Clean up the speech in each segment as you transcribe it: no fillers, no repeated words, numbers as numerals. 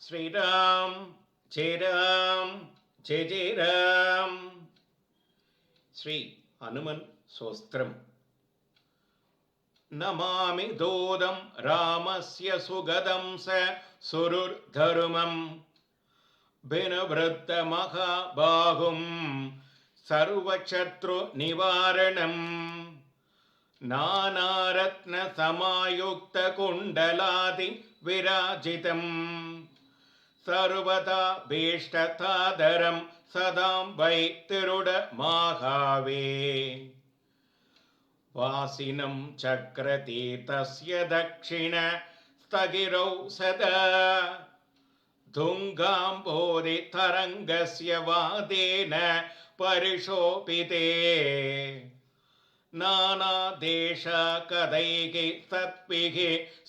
श्रीराम जय राम जय जय राम. श्री हनुमन सोस्त्रम. नमामि दूदं रामस्य सुगदं स सुरुर्धर्मं भिनवृत्तमहाबाहुं सर्वशत्रुनिवारणं नानारत्नसमायुक्तकुण्डलादिविराजितं सर्वदा भीष्टतादरं सदां वै तिरुडमाहावे वासिनं चक्रतीर्थस्य दक्षिण स्थगिरौ सदा धुङ्गाम्बोधितरङ्गस्य वादेन परिशोभिते नानादेशकदैः सत्भिः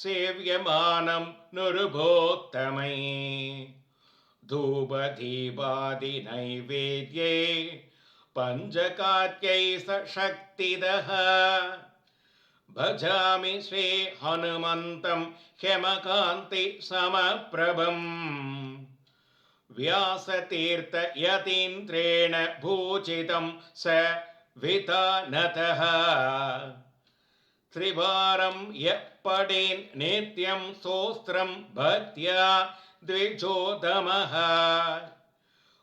सेव्यमानं नुरुभोत्तमै धूपदीपादिनैवेद्ये पञ्चकार्यै सशक्तिदः भजामि श्री हनुमन्तं हेमकान्ति समप्रभं व्यासतीर्थयतीन्द्रेण भूषितं स वितानतः त्रिवारं यः पठेन् नित्यं स्तोत्रं भक्त्या द्विजोतमः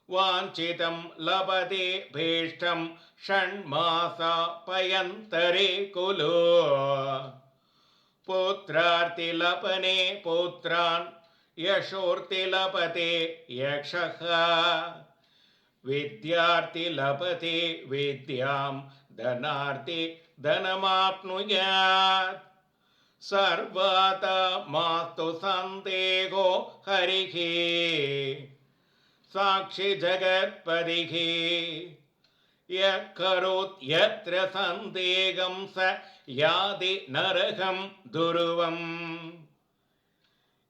वाञ्छितं लभते भीष्टं षण्मासाभ्यन्तरे कुलो पुत्रार्तिलपने पुत्रान् यशोर्तिलपते यक्षः विद्यार्तिलपते विद्यां धनार्ति धनमाप्नुयात् सर्वदा मास्तु सन्देहो हरिः साक्षी जगत्पतिः यः करोत् यत्र सन्देहं स याति नरकं दुर्गम्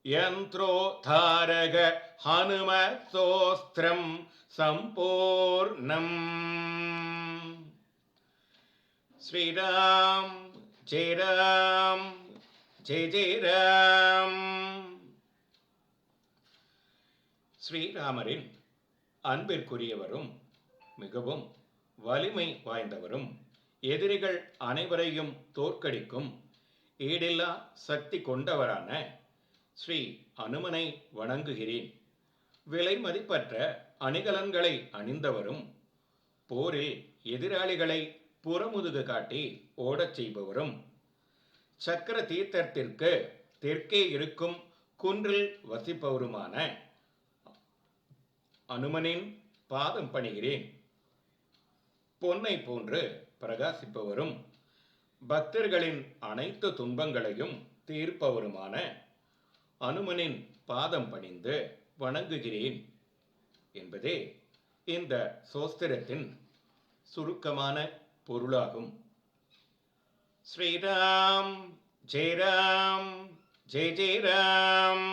यन्त्रोद्धारक हनुमत्स्तोत्रं सम्पूर्णम्. श्रीराम जय राम जय जय राम. ஸ்ரீராமரின் அன்பிற்குரியவரும் மிகவும் வலிமை வாய்ந்தவரும் எதிரிகள் அனைவரையும் தோற்கடிக்கும் ஈடில்லா சக்தி கொண்டவரான ஸ்ரீ அனுமனை வணங்குகிறேன். விலை மதிப்பற்ற அணிகலன்களை அணிந்தவரும் போரில் எதிராளிகளை புறமுதுகு காட்டி ஓடச் செய்பவரும் சக்கர தீர்த்தத்திற்கு தெற்கே இருக்கும் குன்றில் வசிப்பவருமான அனுமனின் பாதம் பணிகிறேன். பொன்னை போன்று பிரகாசிப்பவரும் பக்தர்களின் அனைத்து துன்பங்களையும் தீர்ப்பவருமான அனுமனின் பாதம் பணிந்து வணங்குகிறேன் என்பதே இந்த சோஸ்திரத்தின் சுருக்கமான பொருளாகும். ஸ்ரீராம் ஜெய் ராம் ஜெய் ஜெய் ராம்.